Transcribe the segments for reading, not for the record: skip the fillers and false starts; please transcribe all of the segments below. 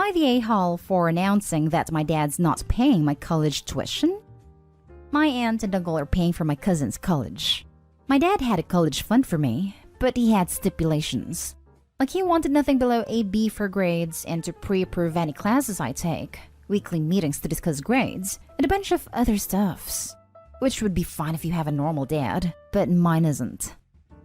I the a-hole for announcing that my dad's not paying my college tuition? My aunt and uncle are paying for my cousin's college. My dad had a college fund for me, but he had stipulations. Like he wanted nothing below a B for grades and to pre-approve any classes I take, weekly meetings to discuss grades, and a bunch of other stuffs. Which would be fine if you have a normal dad, but mine isn't.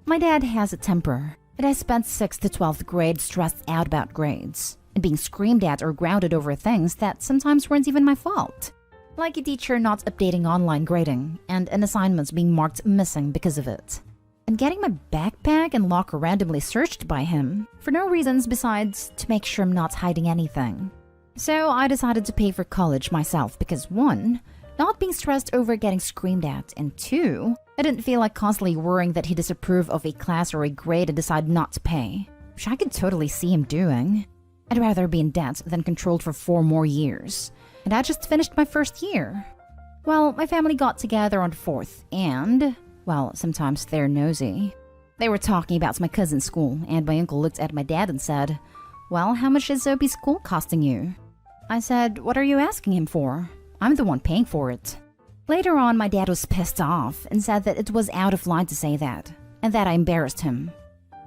My dad has a temper, and I spent 6th to 12th grade stressed out about grades, and being screamed at or grounded over things that sometimes weren't even my fault. Like a teacher not updating online grading, and an assignment being marked missing because of it. And getting my backpack and locker randomly searched by him, for no reasons besides to make sure I'm not hiding anything. So I decided to pay for college myself because 1, not being stressed over getting screamed at, and 2, I didn't feel like constantly worrying that he'd disapprove of a class or a grade and decide not to pay, which I could totally see him doing. I'd rather be in debt than controlled for 4 more years, and I just finished my first year. Well, my family got together on 4th, and, well, sometimes they're nosy. They were talking about my cousin's school, and my uncle looked at my dad and said, "Well, how much is Sophie's school costing you?" I said, "What are you asking him for? I'm the one paying for it." Later on, my dad was pissed off and said that it was out of line to say that, and that I embarrassed him.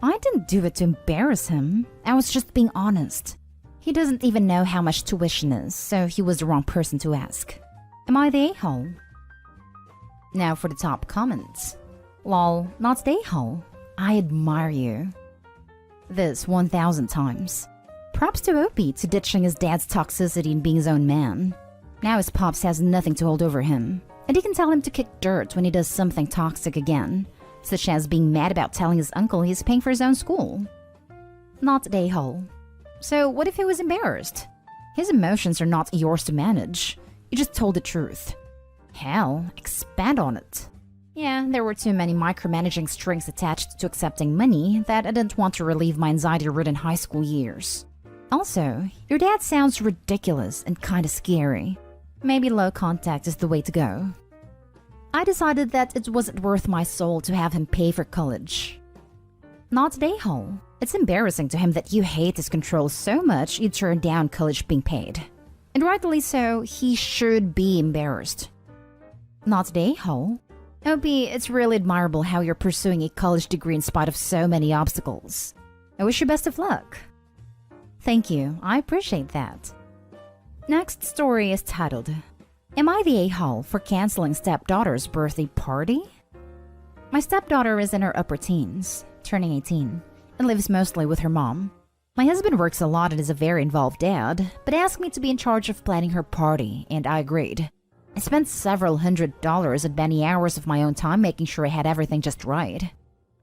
I didn't do it to embarrass him. I was just being honest. He doesn't even know how much tuition is, so he was the wrong person to ask. Am I the a-hole? Now for the top comments. Lol, not the a-hole. I admire you. This 1,000 times. Props to Opie to ditching his dad's toxicity and being his own man. Now his pops has nothing to hold over him, and he can tell him to kick dirt when he does something toxic again, such as being mad about telling his uncle he's paying for his own school. Not the a-hole. So what if he was embarrassed? His emotions are not yours to manage. You just told the truth. Hell, expand on it. Yeah, there were too many micromanaging strings attached to accepting money that I didn't want to relieve my anxiety-ridden high school years. Also, your dad sounds ridiculous and kinda scary. Maybe low contact is the way to go. I decided that it wasn't worth my soul to have him pay for college. Not the a-hole. It's embarrassing to him that you hate his control so much you turn down college being paid. And rightly so, he should be embarrassed. Not the a-hole. Opie, it's really admirable how you're pursuing a college degree in spite of so many obstacles. I wish you best of luck. Thank you, I appreciate that. Next story is titled, Am I the a-hole for canceling stepdaughter's birthday party? My stepdaughter is in her upper teens, turning 18, and lives mostly with her mom. My husband works a lot and is a very involved dad, but asked me to be in charge of planning her party, and I agreed. I spent several $100s and many hours of my own time making sure I had everything just right.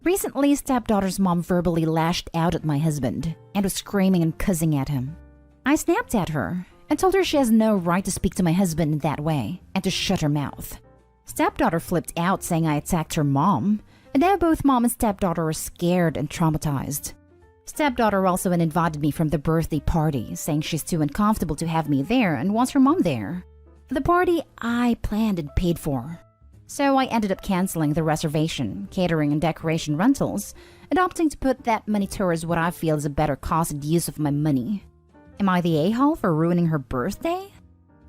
Recently, stepdaughter's mom verbally lashed out at my husband and was screaming and cussing at him. I snapped at her and told her she has no right to speak to my husband in that way and to shut her mouth. Stepdaughter flipped out saying I attacked her mom, and now both mom and stepdaughter are scared and traumatized. Stepdaughter also uninvited me from the birthday party, saying she's too uncomfortable to have me there and wants her mom there. The party I planned and paid for. So I ended up canceling the reservation, catering and decoration rentals, and opting to put that money towards what I feel is a better costed use of my money. Am I the a-hole for ruining her birthday?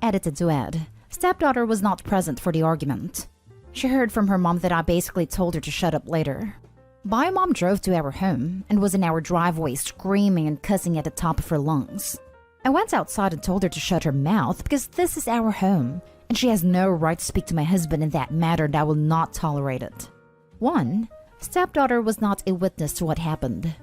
Edited to add, stepdaughter was not present for the argument. She heard from her mom that I basically told her to shut up later. My mom drove to our home and was in our driveway screaming and cussing at the top of her lungs. I went outside and told her to shut her mouth because this is our home, and she has no right to speak to my husband in that matter, and I will not tolerate it. 1. Stepdaughter was not a witness to what happened.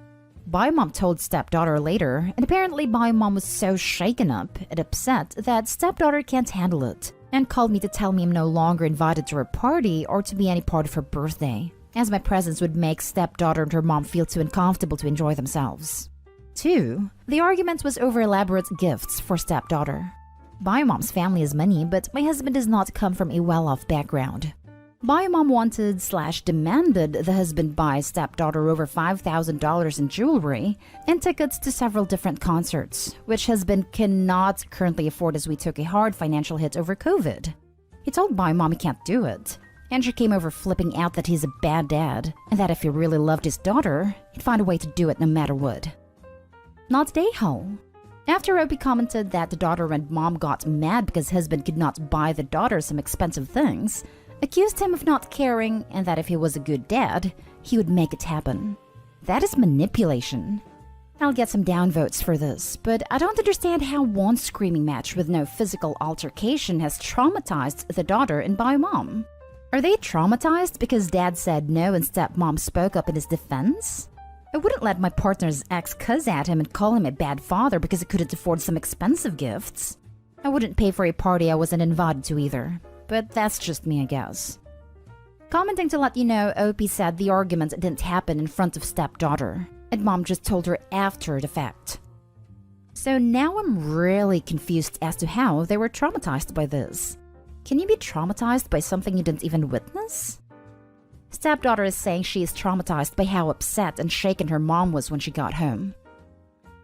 Biomom told stepdaughter later, and apparently Biomom was so shaken up and upset that stepdaughter can't handle it, and called me to tell me I'm no longer invited to her party or to be any part of her birthday, as my presence would make stepdaughter and her mom feel too uncomfortable to enjoy themselves. 2. The argument was over elaborate gifts for stepdaughter. Biomom's family has money, but my husband does not come from a well-off background. Biomom wanted/demanded the husband buy stepdaughter over $5,000 in jewelry and tickets to several different concerts, which husband cannot currently afford as we took a hard financial hit over COVID. He told Biomom he can't do it, and she came over flipping out that he's a bad dad, and that if he really loved his daughter, he'd find a way to do it no matter what. Not the a-hole. After Opie commented that the daughter and mom got mad because husband could not buy the daughter some expensive things, accused him of not caring, and that if he was a good dad, he would make it happen. That is manipulation. I'll get some downvotes for this, but I don't understand how one screaming match with no physical altercation has traumatized the daughter and by mom. Are they traumatized because dad said no and stepmom spoke up in his defense? I wouldn't let my partner's ex cuss at him and call him a bad father because he couldn't afford some expensive gifts. I wouldn't pay for a party I wasn't invited to either, but that's just me, I guess. Commenting to let you know, Opie said the argument didn't happen in front of stepdaughter, and mom just told her after the fact. So now I'm really confused as to how they were traumatized by this. Can you be traumatized by something you didn't even witness? Stepdaughter is saying she is traumatized by how upset and shaken her mom was when she got home.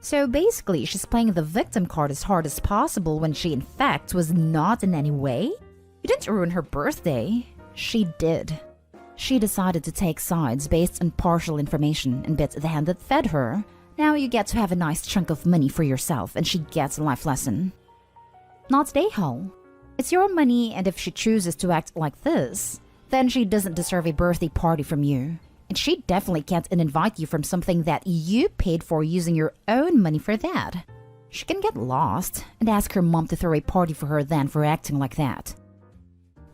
So basically, she's playing the victim card as hard as possible when she in fact was not in any way? You didn't ruin her birthday. She did. She decided to take sides based on partial information and bit the hand that fed her. Now you get to have a nice chunk of money for yourself and she gets a life lesson. Not a-hole. It's your money, and if she chooses to act like this, then she doesn't deserve a birthday party from you. And she definitely can't invite you from something that you paid for using your own money for that. She can get lost and ask her mom to throw a party for her then for acting like that.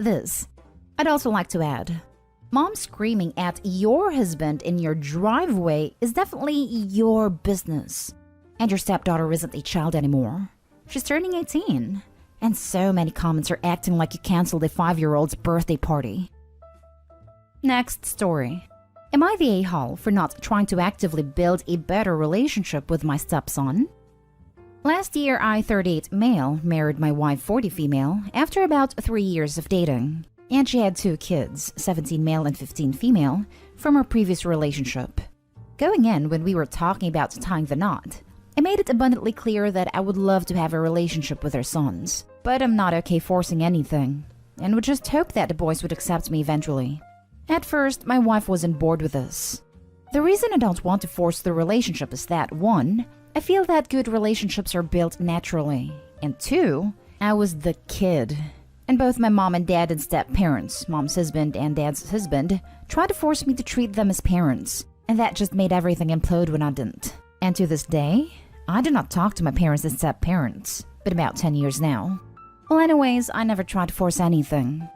I'd also like to add, mom screaming at your husband in your driveway is definitely your business. And your stepdaughter isn't a child anymore. She's turning 18. And so many comments are acting like you canceled a 5-year-old's birthday party. Next story. Am I the a-hole for not trying to actively build a better relationship with my stepson? Last year, I, 38 male, married my wife, 40 female, after about 3 years of dating. And she had 2 kids, 17 male and 15 female, from her previous relationship. Going in, when we were talking about tying the knot, I made it abundantly clear that I would love to have a relationship with their sons, but I'm not okay forcing anything, and would just hope that the boys would accept me eventually. At first, my wife wasn't bored with this. The reason I don't want to force the relationship is that 1, I feel that good relationships are built naturally, and 2, I was the kid. And both my mom and dad and step-parents, mom's husband and dad's husband, tried to force me to treat them as parents, and that just made everything implode when I didn't. And to this day, I do not talk to my parents as step-parents, but about 10 years now. Well, anyways, I never tried to force anything.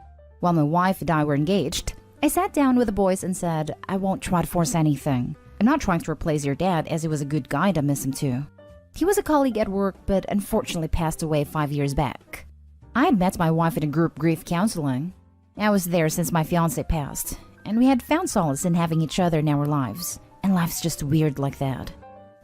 While my wife and I were engaged, I sat down with the boys and said, I won't try to force anything. I'm not trying to replace your dad, as he was a good guy and I miss him too. He was a colleague at work, but unfortunately passed away 5 years back. I had met my wife in a group grief counseling. I was there since my fiancé passed, and we had found solace in having each other in our lives, and life's just weird like that.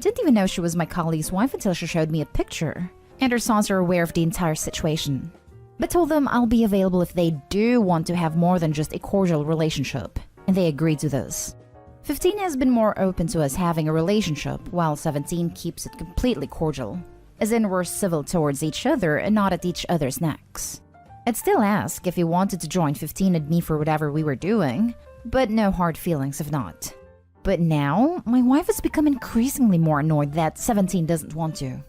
Didn't even know she was my colleague's wife until she showed me a picture, and her sons are aware of the entire situation. But told them I'll be available if they do want to have more than just a cordial relationship, and they agreed to this. 15 has been more open to us having a relationship, while 17 keeps it completely cordial, as in we're civil towards each other and not at each other's necks. I'd still ask if he wanted to join 15 and me for whatever we were doing, but no hard feelings if not. But now, my wife has become increasingly more annoyed that 17 doesn't want to.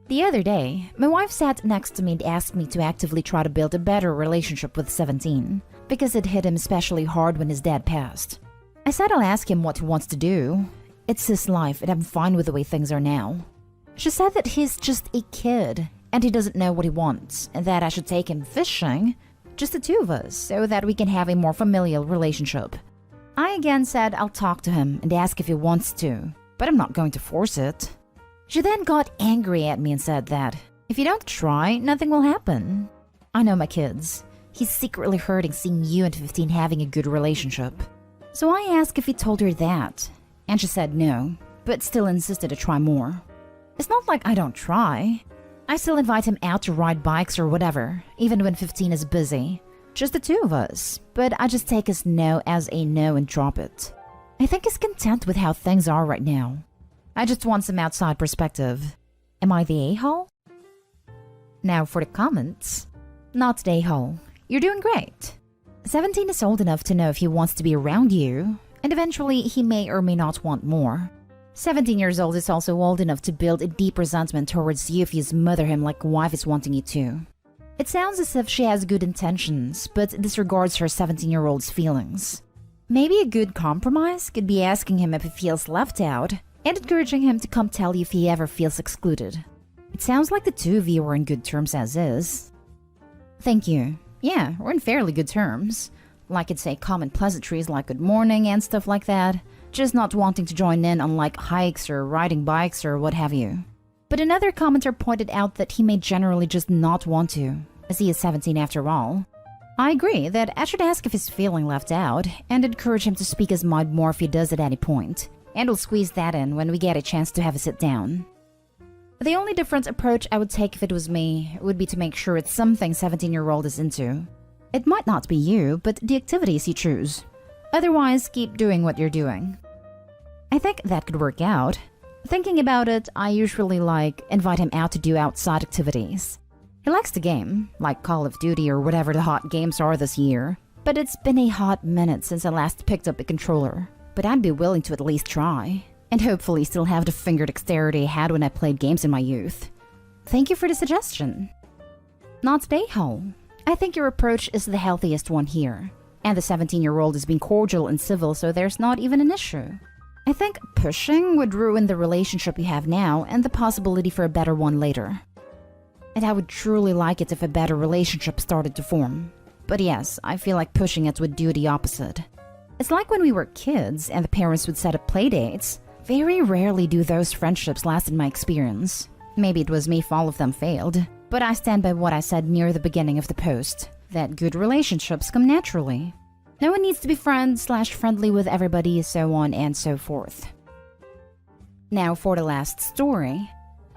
The other day, my wife sat next to me and asked me to actively try to build a better relationship with 17, because it hit him especially hard when his dad passed. I said I'll ask him what he wants to do. It's his life and I'm fine with the way things are now. She said that he's just a kid and he doesn't know what he wants, and that I should take him fishing, just the 2 of us, so that we can have a more familial relationship. I again said I'll talk to him and ask if he wants to, but I'm not going to force it. She then got angry at me and said that if you don't try, nothing will happen. I know my kids. He's secretly hurting seeing you and 15 having a good relationship. So I asked if he told her that, and she said no, but still insisted to try more. It's not like I don't try. I still invite him out to ride bikes or whatever, even when 15 is busy. Just the 2 of us, but I just take his no as a no and drop it. I think he's content with how things are right now. I just want some outside perspective. Am I the a-hole? Now for the comments. Not the a-hole. You're doing great. 17 is old enough to know if he wants to be around you, and eventually he may or may not want more. 17 years old is also old enough to build a deep resentment towards you if you smother him like a wife is wanting you to. It sounds as if she has good intentions, but disregards her 17-year-old's feelings. Maybe a good compromise could be asking him if he feels left out and encouraging him to come tell you if he ever feels excluded. It sounds like the two of you are in good terms as is. Thank you. Yeah, we're in fairly good terms. Like I'd say common pleasantries like good morning and stuff like that. Just not wanting to join in on like hikes or riding bikes or what have you. But another commenter pointed out that he may generally just not want to, as he is 17 after all. I agree that I should ask if he's feeling left out and encourage him to speak his mind more if he does at any point, and we'll squeeze that in when we get a chance to have a sit down. The only different approach I would take if it was me would be to make sure it's something 17-year-old is into. It might not be you, but the activities you choose. Otherwise, keep doing what you're doing. I think that could work out. Thinking about it, I usually invite him out to do outside activities. He likes to game, like Call of Duty or whatever the hot games are this year. But it's been a hot minute since I last picked up a controller. But I'd be willing to at least try. And hopefully still have the finger dexterity I had when I played games in my youth. Thank you for the suggestion. Not Day-Hole. I think your approach is the healthiest one here. And the 17-year-old is being cordial and civil, so there's not even an issue. I think pushing would ruin the relationship you have now and the possibility for a better one later. And I would truly like it if a better relationship started to form. But yes, I feel like pushing it would do the opposite. It's like when we were kids and the parents would set up play dates. Very rarely do those friendships last in my experience. Maybe it was me if all of them failed. But I stand by what I said near the beginning of the post. That good relationships come naturally. No one needs to be friendly with everybody, so on and so forth. Now for the last story.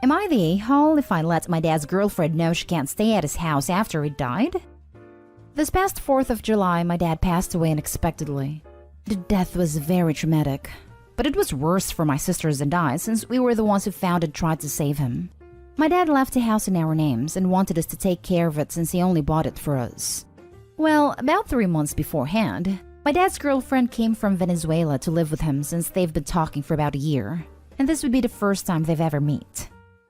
Am I the a-hole if I let my dad's girlfriend know she can't stay at his house after he died? This past 4th of July, my dad passed away unexpectedly. The death was very traumatic. But it was worse for my sisters and I since we were the ones who found and tried to save him. My dad left the house in our names and wanted us to take care of it since he only bought it for us. Well, about 3 months beforehand, my dad's girlfriend came from Venezuela to live with him since they've been talking for about a year, and this would be the first time they've ever met.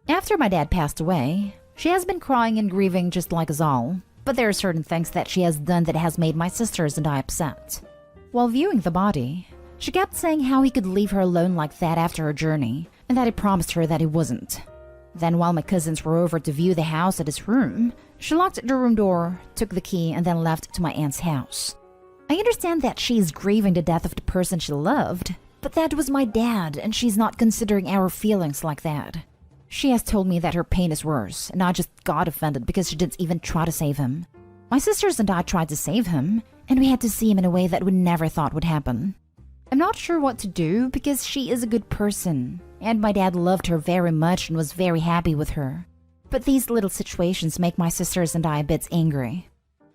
After my dad passed away, she has been crying and grieving just like us all, but there are certain things that she has done that has made my sisters and I upset. While viewing the body, she kept saying how he could leave her alone like that after her journey, and that he promised her that he wasn't. Then while my cousins were over to view the house at his room, she locked the room door, took the key, and then left to my aunt's house. I understand that she is grieving the death of the person she loved, but that was my dad, and she's not considering our feelings like that. She has told me that her pain is worse, and I just got offended because she didn't even try to save him. My sisters and I tried to save him, and we had to see him in a way that we never thought would happen. I'm not sure what to do because she is a good person, and my dad loved her very much and was very happy with her. But these little situations make my sisters and I a bit angry.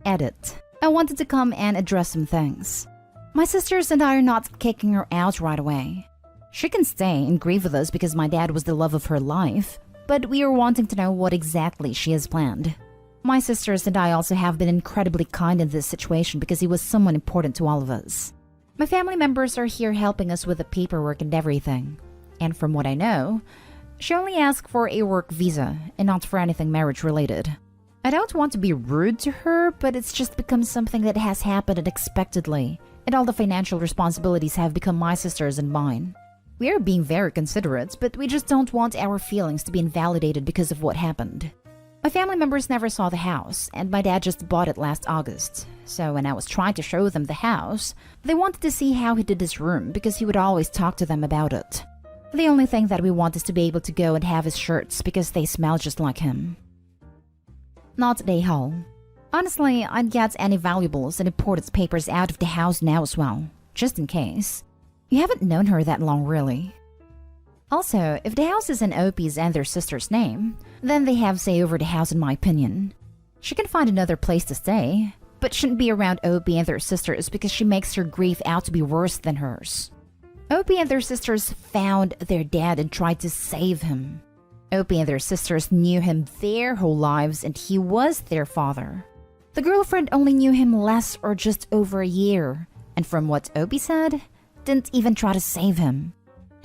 Edit. I wanted to come and address some things. My sisters and I are not kicking her out right away. She can stay and grieve with us because my dad was the love of her life, but we are wanting to know what exactly she has planned. My sisters and I also have been incredibly kind in this situation because he was someone important to all of us. My family members are here helping us with the paperwork and everything. And from what I know, she only asked for a work visa and not for anything marriage related. I don't want to be rude to her, but it's just become something that has happened unexpectedly, and all the financial responsibilities have become my sister's and mine. We are being very considerate, but we just don't want our feelings to be invalidated because of what happened. My family members never saw the house, and my dad just bought it last August. So when I was trying to show them the house, they wanted to see how he did his room because he would always talk to them about it. The only thing that we want is to be able to go and have his shirts because they smell just like him. Not Day-Hole. Honestly, I'd get any valuables and important papers out of the house now as well, just in case. You haven't known her that long, really. Also, if the house is in Opie's and their sister's name, then they have say over the house in my opinion. She can find another place to stay, but shouldn't be around Opie and their sisters because she makes her grief out to be worse than hers. Opie and their sisters found their dad and tried to save him. Opie and their sisters knew him their whole lives and he was their father. The girlfriend only knew him less or just over a year, and from what Opie said, didn't even try to save him.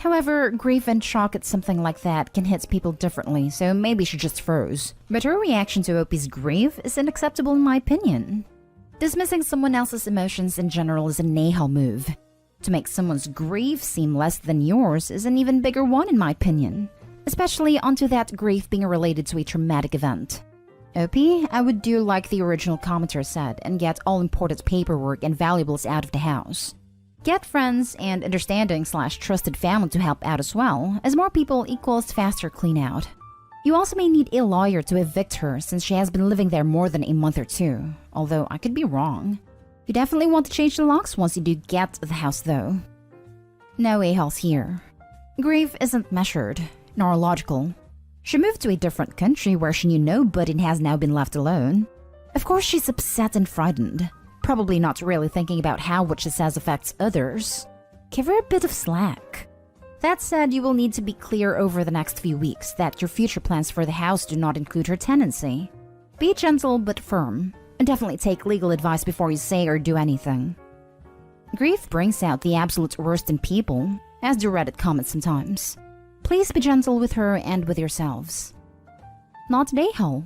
However, grief and shock at something like that can hit people differently, so maybe she just froze. But her reaction to Opie's grief is unacceptable in my opinion. Dismissing someone else's emotions in general is a Nahal move. To make someone's grief seem less than yours is an even bigger one in my opinion, especially onto that grief being related to a traumatic event. Opie, I would do like the original commenter said and get all important paperwork and valuables out of the house. Get friends and understanding/trusted family to help out as well, as more people equals faster clean out. You also may need a lawyer to evict her since she has been living there more than a month or two, although I could be wrong. You definitely want to change the locks once you do get the house though. No a-holes here. Grief isn't measured, nor logical. She moved to a different country where she knew nobody and has now been left alone. Of course she's upset and frightened, probably not really thinking about how what she says affects others. Give her a bit of slack. That said, you will need to be clear over the next few weeks that your future plans for the house do not include her tenancy. Be gentle but firm, and definitely take legal advice before you say or do anything. Grief brings out the absolute worst in people, as do Reddit comments sometimes. Please be gentle with her and with yourselves. Not Nahal.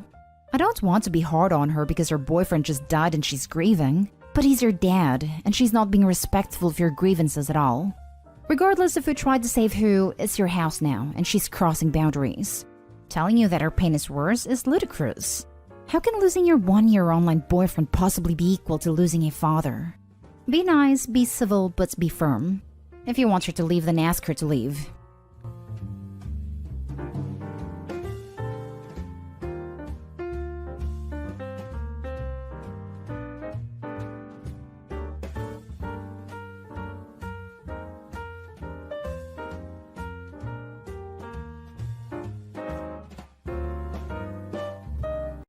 I don't want to be hard on her because her boyfriend just died and she's grieving, but he's your dad, and she's not being respectful of your grievances at all. Regardless of who tried to save who, it's your house now, and she's crossing boundaries. Telling you that her pain is worse is ludicrous. How can losing your one-year online boyfriend possibly be equal to losing a father? Be nice, be civil, but be firm. If you want her to leave, then ask her to leave.